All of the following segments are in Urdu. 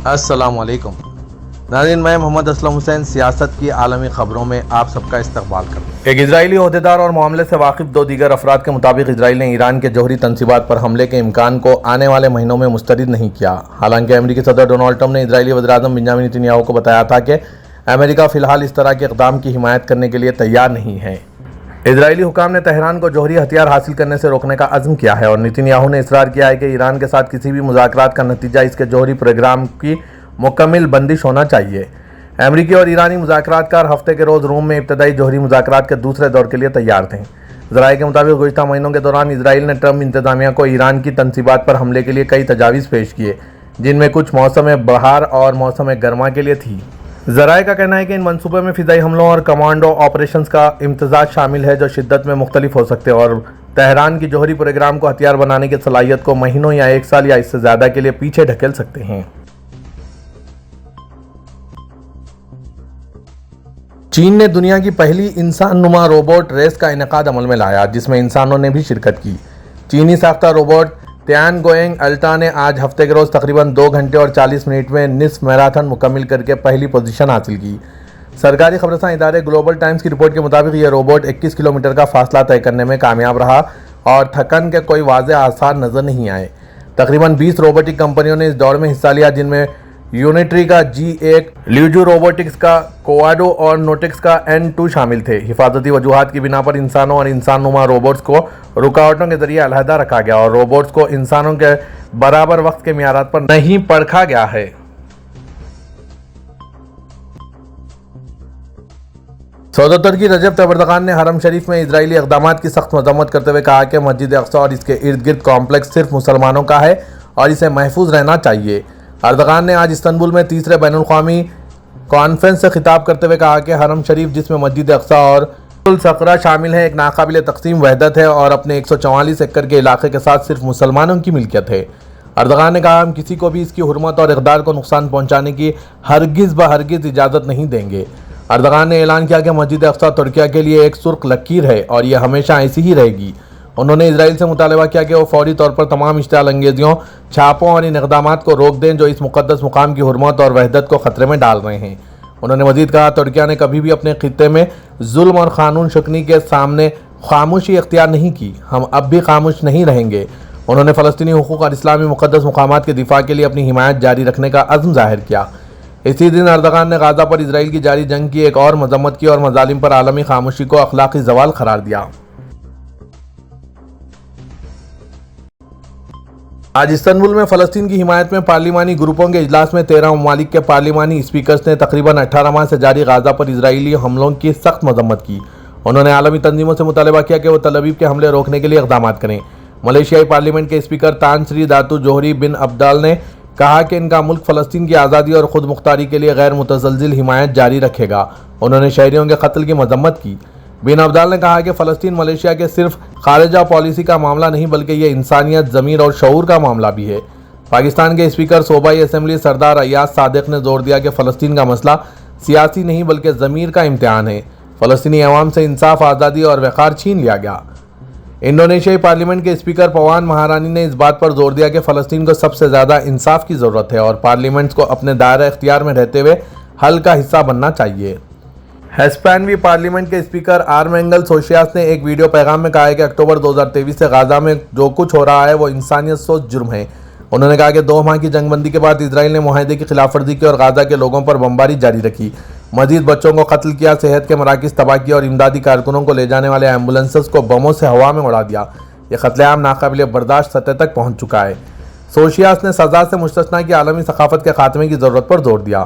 السلام علیکم ناظرین، میں محمد اسلم حسین سیاست کی عالمی خبروں میں آپ سب کا استقبال کرتا ہوں۔ ایک اسرائیلی عہدیدار اور معاملے سے واقف دو دیگر افراد کے مطابق اسرائیل نے ایران کے جوہری تنصیبات پر حملے کے امکان کو آنے والے مہینوں میں مسترد نہیں کیا۔ حالانکہ امریکی صدر ڈونلڈ ٹرمپ نے اسرائیلی وزیراعظم بنیامین نتنیاہو کو بتایا تھا کہ امریکہ فی الحال اس طرح کے اقدام کی حمایت کرنے کے لیے تیار نہیں ہے۔ اسرائیلی حکام نے تہران کو جوہری ہتھیار حاصل کرنے سے روکنے کا عزم کیا ہے اور نتنیاہو نے اصرار کیا ہے کہ ایران کے ساتھ کسی بھی مذاکرات کا نتیجہ اس کے جوہری پروگرام کی مکمل بندش ہونا چاہیے۔ امریکی اور ایرانی مذاکرات کار ہفتے کے روز روم میں ابتدائی جوہری مذاکرات کے دوسرے دور کے لیے تیار تھے۔ ذرائع کے مطابق گزشتہ مہینوں کے دوران اسرائیل نے ٹرمپ انتظامیہ کو ایران کی تنصیبات پر حملے کے لیے کئی تجاویز پیش کیے، جن میں کچھ موسم بہار اور موسم گرما کے لیے تھی۔ ذرائع کا کہنا ہے کہ ان منصوبے میں فضائی حملوں اور کمانڈو آپریشنز کا امتزاج شامل ہے جو شدت میں مختلف ہو سکتے ہیں اور تہران کی جوہری پروگرام کو ہتھیار بنانے کی صلاحیت کو مہینوں یا ایک سال یا اس سے زیادہ کے لیے پیچھے ڈھکیل سکتے ہیں۔ چین نے دنیا کی پہلی انسان نما روبوٹ ریس کا انعقاد عمل میں لایا، جس میں انسانوں نے بھی شرکت کی۔ چینی ساختہ روبوٹ تیان گوئنگ الٹا نے آج ہفتے کے روز تقریباً 2 گھنٹے اور 40 منٹ میں نصف میراتھن مکمل کر کے پہلی پوزیشن حاصل کی۔ سرکاری خبررساں ادارے گلوبل ٹائمز کی رپورٹ کے مطابق یہ روبوٹ 21 کلومیٹر کا فاصلہ طے کرنے میں کامیاب رہا اور تھکن کے کوئی واضح آثار نظر نہیں آئے۔ تقریباً 20 روبوٹک کمپنیوں نے اس دوڑ میں حصہ لیا، جن میں یونٹری کا G1، لیوجو روبوٹکس کا کوواڈو اور نوٹکس کا N2 شامل تھے۔ حفاظتی وجوہات کی بنا پر انسانوں اور انسان نما روبوٹس کو رکاوٹوں کے ذریعے علیحدہ رکھا گیا اور روبوٹس کو انسانوں کے برابر وقت کے معیارات پر نہیں پرکھا گیا ہے۔ صدر ترکی رجب طیب اردوغان نے حرم شریف میں اسرائیلی اقدامات کی سخت مذمت کرتے ہوئے کہا کہ مسجد اقصی اور اس کے ارد گرد کمپلیکس صرف مسلمانوں کا ہے اور اسے محفوظ رہنا چاہیے۔ اردوغان نے آج استنبول میں تیسرے بین الاقوامی کانفرنس سے خطاب کرتے ہوئے کہا کہ حرم شریف، جس میں مسجد اقصی اور الصقرہ شامل ہیں، ایک ناقابل تقسیم وحدت ہے اور اپنے 144 ایکڑ کے علاقے کے ساتھ صرف مسلمانوں کی ملکیت ہے۔ اردوغان نے کہا، ہم کسی کو بھی اس کی حرمت اور اقدار کو نقصان پہنچانے کی ہرگز اجازت نہیں دیں گے۔ اردوغان نے اعلان کیا کہ مسجد اقصی ترکیہ کے لیے ایک سرخ لکیر ہے اور یہ ہمیشہ ایسی ہی رہے گی۔ انہوں نے اسرائیل سے مطالبہ کیا کہ وہ فوری طور پر تمام اشتعال انگیزیوں، چھاپوں اور ان اقدامات کو روک دیں جو اس مقدس مقام کی حرمت اور وحدت کو خطرے میں ڈال رہے ہیں۔ انہوں نے مزید کہا، ترکیہ نے کبھی بھی اپنے خطے میں ظلم اور قانون شکنی کے سامنے خاموشی اختیار نہیں کی، ہم اب بھی خاموش نہیں رہیں گے۔ انہوں نے فلسطینی حقوق اور اسلامی مقدس مقامات کے دفاع کے لیے اپنی حمایت جاری رکھنے کا عزم ظاہر کیا۔ اسی دن اردوغان نے غزہ پر اسرائیل کی جاری جنگ کی ایک اور مذمت کی اور مظالم پر عالمی خاموشی کو اخلاقی زوال قرار دیا۔ آج استنبول میں فلسطین کی حمایت میں پارلیمانی گروپوں کے اجلاس میں 13 ممالک کے پارلیمانی اسپیکرز نے تقریباً 18 ماہ سے جاری غزہ پر اسرائیلی حملوں کی سخت مذمت کی۔ انہوں نے عالمی تنظیموں سے مطالبہ کیا کہ وہ تل ابیب کے حملے روکنے کے لیے اقدامات کریں۔ ملیشیائی پارلیمنٹ کے اسپیکر تان سری داتو جوہری بن عبدال نے کہا کہ ان کا ملک فلسطین کی آزادی اور خود مختاری کے لیے غیر متزلزل حمایت جاری رکھے گا۔ انہوں نے شہریوں کے قتل کی مذمت کی۔ بن عبدال نے کہا کہ فلسطین ملیشیا کے صرف خارجہ پالیسی کا معاملہ نہیں بلکہ یہ انسانیت، ضمیر اور شعور کا معاملہ بھی ہے۔ پاکستان کے اسپیکر صوبائی اسمبلی سردار ایاز صادق نے زور دیا کہ فلسطین کا مسئلہ سیاسی نہیں بلکہ ضمیر کا امتحان ہے۔ فلسطینی عوام سے انصاف، آزادی اور وقار چھین لیا گیا۔ انڈونیشیائی پارلیمنٹ کے اسپیکر پوان مہارانی نے اس بات پر زور دیا کہ فلسطین کو سب سے زیادہ انصاف کی ضرورت ہے اور پارلیمنٹس کو اپنے دائرہ اختیار میں رہتے ہوئے حل کا حصہ بننا چاہیے۔ ہسپانوی پارلیمنٹ کے اسپیکر آرمینگل سوشیاس نے ایک ویڈیو پیغام میں کہا ہے کہ اکتوبر 2023 سے غزہ میں جو کچھ ہو رہا ہے وہ انسانیت سوز جرم ہے۔ انہوں نے کہا کہ 2 ماہ کی جنگ بندی کے بعد اسرائیل نے معاہدے کی خلاف ورزی کی اور غزہ کے لوگوں پر بمباری جاری رکھی، مزید بچوں کو قتل کیا، صحت کے مراکز تباہ کیے اور امدادی کارکنوں کو لے جانے والے ایمبولینسز کو بموں سے ہوا میں اڑا دیا۔ یہ قتل عام ناقابل برداشت سطح تک پہنچ چکا ہے۔ سوشیاس نے سزا سے مستثنیٰ کی عالمی ثقافت کے خاتمے کی ضرورت پر زور دیا۔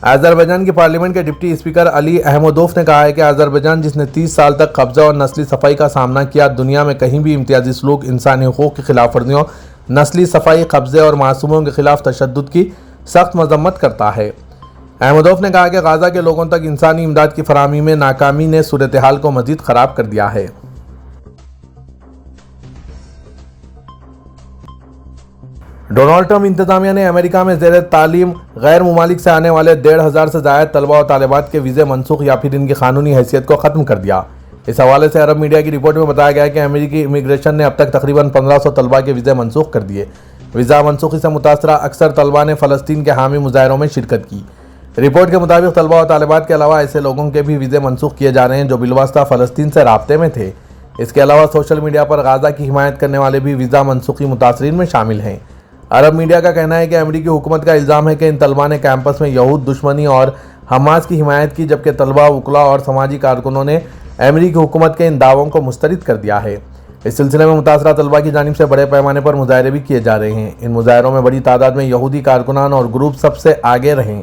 آذربائیجان کی پارلیمنٹ کے ڈپٹی اسپیکر علی احمدوف نے کہا ہے کہ آذربائیجان، جس نے 30 سال تک قبضہ اور نسلی صفائی کا سامنا کیا، دنیا میں کہیں بھی امتیازی سلوک، انسانی حقوق کی خلاف ورزیوں، نسلی صفائی، قبضے اور معصوموں کے خلاف تشدد کی سخت مذمت کرتا ہے۔ احمدوف نے کہا کہ غزہ کے لوگوں تک انسانی امداد کی فراہمی میں ناکامی نے صورتحال کو مزید خراب کر دیا ہے۔ ڈونلڈ ٹرمپ انتظامیہ نے امریکہ میں زیر تعلیم غیر ممالک سے آنے والے 1,500 سے زائد طلبہ و طالبات کے ویزے منسوخ یا پھر ان کی قانونی حیثیت کو ختم کر دیا۔ اس حوالے سے عرب میڈیا کی رپورٹ میں بتایا گیا ہے کہ امریکی امیگریشن نے اب تک تقریباً 1500 طلبہ کے ویزے منسوخ کر دیے۔ ویزا منسوخی سے متاثرہ اکثر طلبہ نے فلسطین کے حامی مظاہروں میں شرکت کی۔ رپورٹ کے مطابق طلبہ اور طالبات کے علاوہ ایسے لوگوں کے بھی ویزے منسوخ کیے جا رہے ہیں جو بالواسطہ فلسطین سے رابطے میں تھے۔ اس کے علاوہ سوشل میڈیا پر غزہ کی حمایت کرنے والے بھی ویزا منسوخی متاثرین میں شامل ہیں۔ عرب میڈیا کا کہنا ہے کہ امریکی حکومت کا الزام ہے کہ ان طلبہ نے کیمپس میں یہود دشمنی اور حماس کی حمایت کی، جبکہ طلبہ، وکلاء اور سماجی کارکنوں نے امریکی حکومت کے ان دعووں کو مسترد کر دیا ہے۔ اس سلسلے میں متاثرہ طلبہ کی جانب سے بڑے پیمانے پر مظاہرے بھی کیے جا رہے ہیں۔ ان مظاہروں میں بڑی تعداد میں یہودی کارکنان اور گروپ سب سے آگے رہیں۔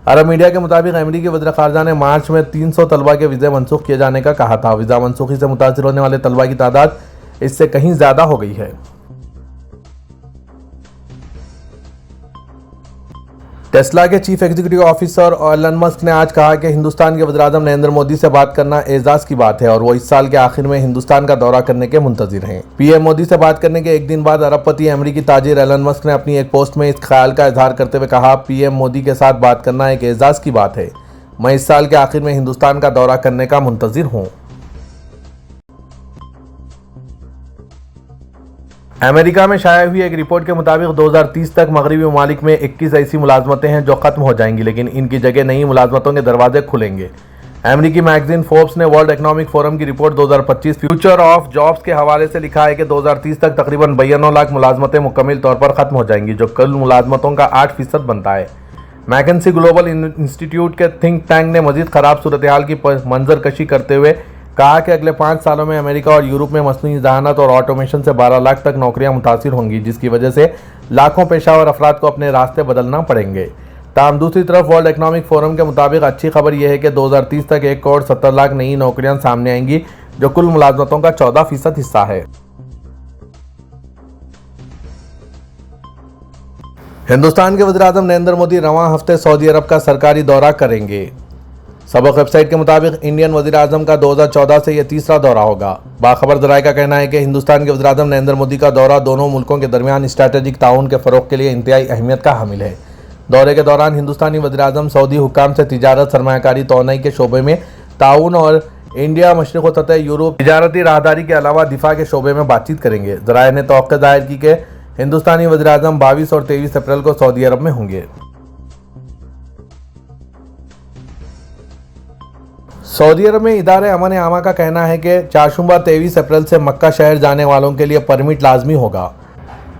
عرب میڈیا کے مطابق امریکی وزیر خارجہ نے مارچ میں 300 طلبہ کے ویزے منسوخ کیے جانے کا کہا تھا۔ ویزا منسوخی سے متاثر ہونے والے طلبہ کی تعداد اس سے کہیں زیادہ ہو گئی ہے۔ ٹیسلا کے چیف ایگزیکٹو آفیسر ایلن مسک نے آج کہا کہ ہندوستان کے وزیر اعظم نریندر مودی سے بات کرنا اعزاز کی بات ہے اور وہ اس سال کے آخر میں ہندوستان کا دورہ کرنے کے منتظر ہیں۔ پی ایم مودی سے بات کرنے کے ایک دن بعد ارب پتی امریکی تاجر ایلن مسک نے اپنی ایک پوسٹ میں اس خیال کا اظہار کرتے ہوئے کہا، پی ایم مودی کے ساتھ بات کرنا ایک اعزاز کی بات ہے۔ میں اس سال کے آخر میں ہندوستان کا دورہ کرنے کا منتظر ہوں۔ امریکہ میں شائع ہوئی ایک رپورٹ کے مطابق 2030 تک مغربی ممالک میں 21 ایسی ملازمتیں ہیں جو ختم ہو جائیں گی، لیکن ان کی جگہ نئی ملازمتوں کے دروازے کھلیں گے۔ امریکی میگزین فوربس نے ورلڈ اکنامک فورم کی رپورٹ 2025 فیوچر آف جابس کے حوالے سے لکھا ہے کہ 2030 تک تقریباً 92 لاکھ ملازمتیں مکمل طور پر ختم ہو جائیں گی، جو کل ملازمتوں کا 8% بنتا ہے۔ میکنسی گلوبل انسٹی ٹیوٹ کے تھنک ٹینک نے مزید خراب صورتحال کی منظر کشی کرتے ہوئے کہا کہ اگلے 5 سالوں میں امریکہ اور یورپ میں مصنوعی ذہانت اور آٹومیشن سے 12 لاکھ تک نوکریاں متاثر ہوں گی، جس کی وجہ سے لاکھوں پیشہ ور افراد کو اپنے راستے بدلنا پڑیں گے۔ تاہم دوسری طرف ورلڈ اکنامک فورم کے مطابق اچھی خبر یہ ہے کہ 2030 تک 1 کروڑ 70 لاکھ نئی نوکریاں سامنے آئیں گی، جو کل ملازمتوں کا 14% حصہ ہے۔ ہندوستان کے وزیر اعظم نریندر مودی رواں ہفتے سعودی عرب کا سرکاری دورہ کریں گے۔ سبق ویب سائٹ کے مطابق انڈین وزیر اعظم کا 2014 سے یہ تیسرا دورہ ہوگا۔ باخبر ذرائع کا کہنا ہے کہ ہندوستان کے وزیر اعظم نریندر مودی کا دورہ دونوں ملکوں کے درمیان اسٹریٹجک تعاون کے فروغ کے لیے انتہائی اہمیت کا حامل ہے۔ دورے کے دوران ہندوستانی وزیر اعظم سعودی حکام سے تجارت، سرمایہ کاری، توانائی کے شعبے میں تعاون اور انڈیا مشرق و سطح یورپ تجارتی راہداری کے علاوہ دفاع کے شعبے میں بات چیت کریں گے۔ ذرائع نے توقع ظاہر کی کہ ہندوستانی وزیر اعظم 22 اور 23 اپریل کو سعودی عرب میں ہوں گے۔ سعودی عرب میں ادارہ امن عامہ کا کہنا ہے کہ چہارشنبہ 23 اپریل سے مکہ شہر جانے والوں کے لیے پرمٹ لازمی ہوگا۔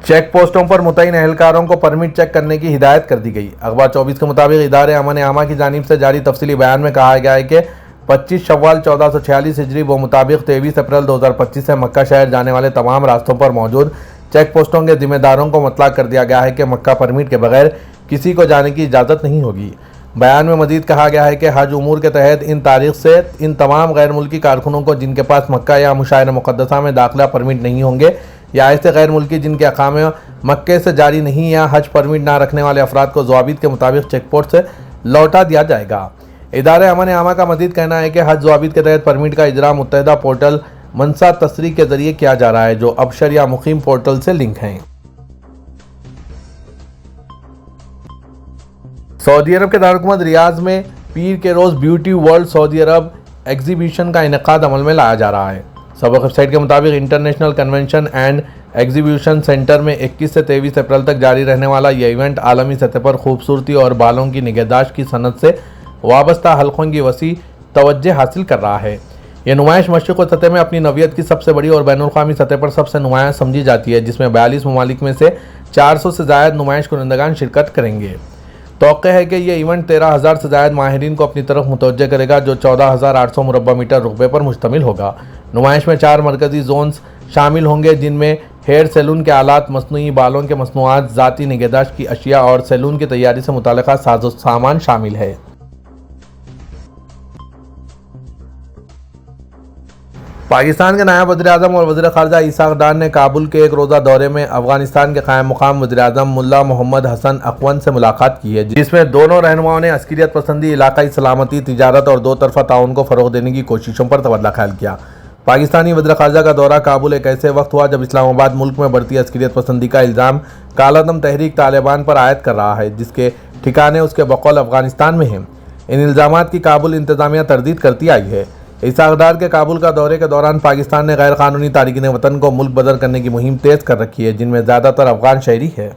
چیک پوسٹوں پر متعین اہلکاروں کو پرمٹ چیک کرنے کی ہدایت کر دی گئی۔ اخبار 24 کے مطابق ادارہ امن عامہ کی جانب سے جاری تفصیلی بیان میں کہا گیا ہے کہ 25 شوال 1446 ہجری بمطابق 23 اپریل 2025 سے مکہ شہر جانے والے تمام راستوں پر موجود چیک پوسٹوں کے ذمہ داروں کو مطلع کر دیا گیا ہے کہ مکہ پرمٹ کے بغیر کسی کو جانے کی اجازت نہیں ہوگی۔ بیان میں مزید کہا گیا ہے کہ حج امور کے تحت ان تاریخ سے ان تمام غیر ملکی کارکنوں کو جن کے پاس مکہ یا مشاعر مقدسہ میں داخلہ پرمٹ نہیں ہوں گے، یا ایسے غیر ملکی جن کے اقامے مکے سے جاری نہیں یا حج پرمٹ نہ رکھنے والے افراد کو ضوابط کے مطابق چیک پوسٹ سے لوٹا دیا جائے گا۔ ادارہ امن عامہ کا مزید کہنا ہے کہ حج ضوابط کے تحت پرمٹ کا اجرا متحدہ پورٹل منصا تصریح کے ذریعے کیا جا رہا ہے، جو ابشر یا مقیم پورٹل سے لنک ہیں۔ سعودی عرب کے دارالحکومت ریاض میں پیر کے روز بیوٹی ورلڈ سعودی عرب ایگزیبیشن کا انعقاد عمل میں لایا جا رہا ہے۔ سبق ویب سائٹ کے مطابق international convention and exhibition centre میں 21 سے 23 اپریل تک جاری رہنے والا یہ ایونٹ عالمی سطح پر خوبصورتی اور بالوں کی نگہداشت کی صنعت سے وابستہ حلقوں کی وسیع توجہ حاصل کر رہا ہے۔ یہ نمائش مشرق و سطح میں اپنی نوعیت کی سب سے بڑی اور بین الاقوامی سطح پر سب سے نمایاں سمجھی جاتی ہے، جس میں 42 ممالک میں سے 400 سے زائد نمائش کنندگان شرکت کریں گے۔ توقع ہے کہ یہ ایونٹ 13,000 سے زائد ماہرین کو اپنی طرف متوجہ کرے گا، جو 14,800 مربع میٹر رقبے پر مشتمل ہوگا۔ نمائش میں 4 مرکزی زونز شامل ہوں گے، جن میں ہیئر سیلون کے آلات، مصنوعی بالوں کے مصنوعات، ذاتی نگہداشت کی اشیاء اور سیلون کی تیاری سے متعلقہ ساز و سامان شامل ہے۔ پاکستان کے نائب وزیر اعظم اور وزیر خارجہ اسحاق ڈار نے کابل کے ایک روزہ دورے میں افغانستان کے قائم مقام وزیر اعظم ملا محمد حسن اخون سے ملاقات کی ہے، جس میں دونوں رہنماؤں نے عسکریت پسندی، علاقائی سلامتی، تجارت اور 2 طرفہ تعاون کو فروغ دینے کی کوششوں پر تبادلہ خیال کیا۔ پاکستانی وزیر خارجہ کا دورہ کابل ایک ایسے وقت ہوا جب اسلام آباد ملک میں بڑھتی عسکریت پسندی کا الزام کالعدم تحریک طالبان پر عائد کر رہا ہے، جس کے ٹھکانے اس کے بقول افغانستان میں ہیں۔ ان الزامات کی کابل انتظامیہ تردید کرتی آئی ہے۔ اس اقدار کے کابل کا دورے کے دوران پاکستان نے غیر قانونی تارکین وطن کو ملک بدر کرنے کی مہم تیز کر رکھی ہے، جن میں زیادہ تر افغان شہری ہے۔